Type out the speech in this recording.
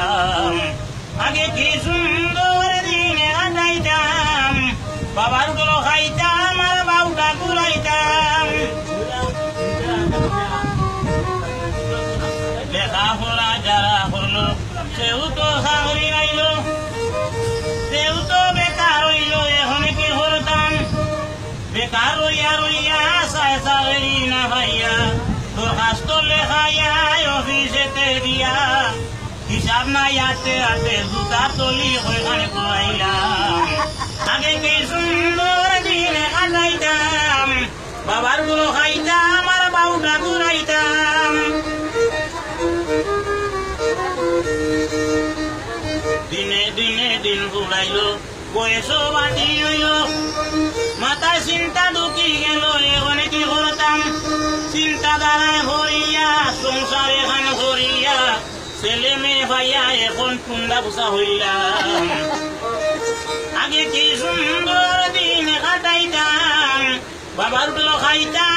হইলাম আগে কি সুন্দর দিনে কাটাইতাম বাবার গুলো খাইতাম আর বাউটা কুড়াইতাম লেখাপড়া যারা করলো সেও তো চাকরি পাইল সেও তো বেকার হইল এখন কি করতাম বেকার রইয়া রইয়া চাই চাকরি না পাইয়া দরখাস্ত লেখাইয়া অফিসেতে দিয়া হিসাব নাই আতে আতে জুতা তলি ওইখানে করাইলাম আগে কি সুন্দর দিনে কাটাইতাম বাবার গুলো খাইতাম আর বাউটা ঘুরাইতাম দিনে দিনে দিন ঘুরাইল বয়সও বাটি হইল মাথায় চিন্তা ঢুকি গেল এখানে কি করতাম চিন্তা দ্বারায় হইয়া সংসার এখান করিয়া ছেলে মেয়ে ভাইয়া এখন কুন্ডা বুসা হইলাম আগে কি সুন্দর দিন কাটাইতাম বাবার গুলো খাইতাম